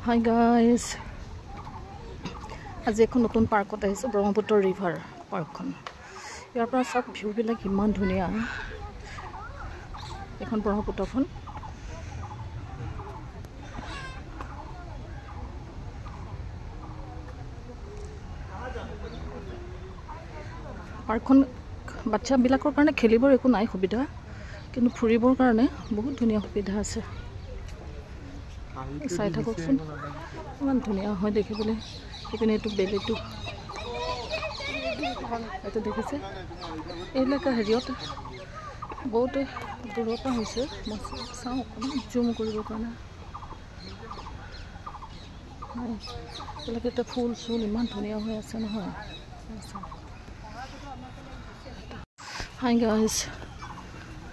Hi guys, আজি এখন নতুন পাৰ্কত আহিছো ব্ৰহ্মপুত্ৰ ৰিভাৰ পাৰ্কখন ইয়াৰ পৰা সব ভিউ বিলাক ইমান ধুনীয়া এখন ব্ৰহ্মপুত্ৰখন পাৰ্কখন বাচ্চা বিলাকৰ কাৰণে খেলিবৰ একো নাই সুবিধা কিন্তু ফুৰিবৰ কাৰণে বহুত ধুনীয়া সুবিধা আছে চাই থাককচোন ইমান ধুনীয়া হয় দেখিবলৈ ইপিনে এইটো বেলিটো এটা দেখিছে এইবিলাক হেৰিয়ত বহুত দূৰৰ পৰা হৈছে মই চাওঁ অকণমান জুম কৰিবৰ কাৰণে এইবিলাক এটা ফুল চুল ইমান ধুনীয়া হৈ আছে নহয় হাই গাইজ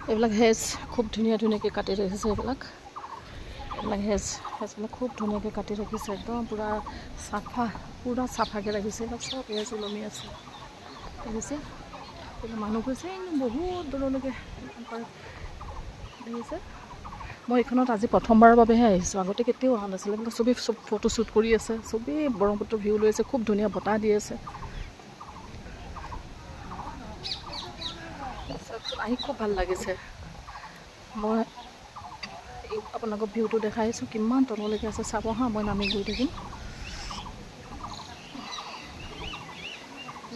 এইবিলাক হেজ খুব ধুনীয়া ধুনীয়াকৈ কাটি ৰাখিছে এইবিলাক হেজবিলাক খুব ধুনীয়াকৈ কাটি ৰাখিছে একদম পূৰা চাফাকৈ ৰাখিছে এইবিলাক চব হেজ ওলমি আছে দেখিছে এইবিলাক মানুহ গৈছে বহুত দূৰলৈকে দেখিছে মই এইখনত আজি প্ৰথমবাৰৰ বাবেহে আহিছোঁ আগতে কেতিয়াও অহা নাছিলে এইবিলাক চবেই চব ফটো শ্বুট কৰি আছে চবেই ব্ৰহ্মপুত্ৰ ভিউ লৈ আছে খুব ধুনীয়া বতাহ দি আছে আহি খুব ভাল লাগিছে মই আপোনালোকক ভিউটো দেখাই আছোঁ কিমান তললৈকে আছে চাব হা মই নামি গৈ থাকিম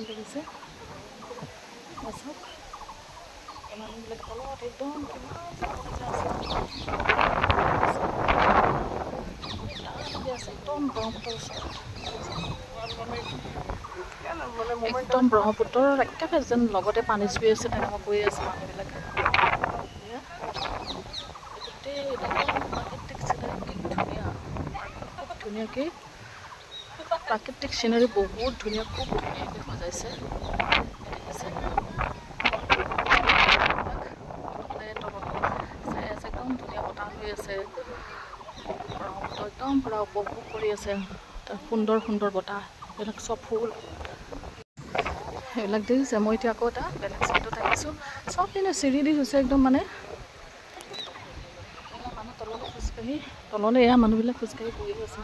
দেখিছে মানুহবিলাক তলত একদম একদম ব্ৰহ্মপুত্ৰৰ একেবাৰে যেন লগতে পানী চুই আছে তেনেকুৱা কৈ আছে মানুহবিলাকে ধুনীয়াকৈ প্ৰাকৃতিক চিনাৰী বহুত ধুনীয়া খুব ধুনীয়াকৈ সজাইছে চাই আছে একদম ধুনীয়া বতাহ হৈ আছে ব্ৰহ্মপুত্ৰ একদম পূৰা উপভোগ কৰি আছে তাৰ সুন্দৰ সুন্দৰ বতাহ এইবিলাক চব ফুল সেইবিলাক দেখিছে মই এতিয়া আকৌ এটা বেলেগ চাইডত আহিছোঁ চব পিনে চিৰি দি হৈছে একদম মানে মানুহ তললৈ খোজকাঢ়ি তললৈ এয়া মানুহবিলাক খোজকাঢ়ি বহি আছে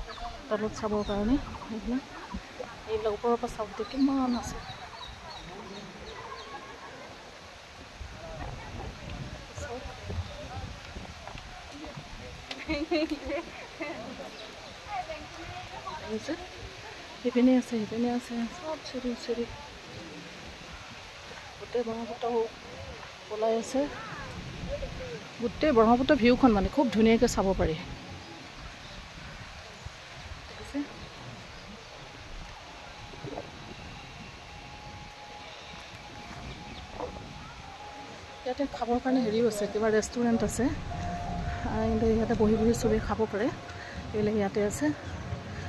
তলত চাবৰ কাৰণে এইবিলাক ওপৰৰ পৰা চাওঁতে কিমান আছে সিপিনে আছে চব চিৰি গোটেই ব্ৰহ্মপুত্ৰ ওলাই আছে গোটেই ব্ৰহ্মপুত্ৰ ভিউখন মানে খুব ধুনীয়াকৈ চাব পাৰি ইয়াতে খাবৰ কাৰণে হেৰিও আছে কিবা ৰেষ্টুৰেণ্ট আছে ইয়াতে বহি বহি চবেই খাব পাৰে এইবিলাক ইয়াতে আছে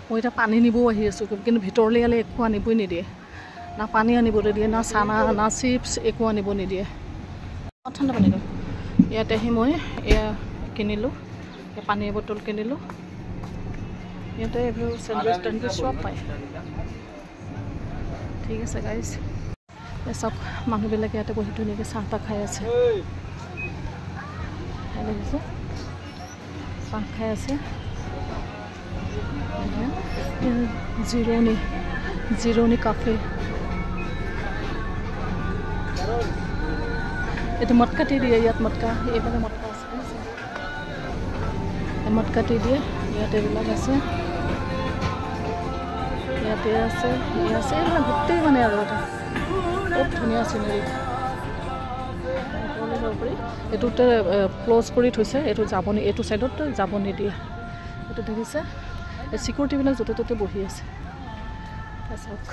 মই এতিয়া পানী নিবও আহি আছোঁ কিন্তু ভিতৰলৈ ইয়ালে একো আনিবই নিদিয়ে না পানী আনিবলৈ দিয়ে না চানা না চিপছ একো আনিব নিদিয়ে ঠাণ্ডা পানী দিওঁ ইয়াতে আহি মই এয়া কিনিলোঁ পানীৰ বটল কিনিলোঁ ইয়াতে এইবোৰ চেণ্ডউইচ চব পায় ঠিক আছে গাইজ চব মানুহবিলাকে ইয়াতে বহি ধুনীয়াকৈ চাহ তাহ খাই আছে দেখিছে চাহ খাই আছে জিৰণি কাফে এইটো মটকা দি দিয়ে ইয়াত মটকা এইফালে মটকা আছে মটকা দি দিয়ে ইয়াত এইবিলাক আছে ইয়াতে আছে এইবিলাক গোটেই মানে আৰু এটা খুব ধুনীয়া চিনেৰী যাব পাৰি এইটোতে ক্ল'জ কৰি থৈছে এইটো যাব এইটো ছাইডত যাব নিদিয়ে এইটো দেখিছে চিকিউৰিটিবিলাক য'তে ত'তে বহি আছে চাওক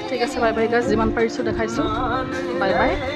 ঠিক আছে বাই বাই গাইজ যিমান পাৰিছোঁ দেখাইছোঁ বাই বাই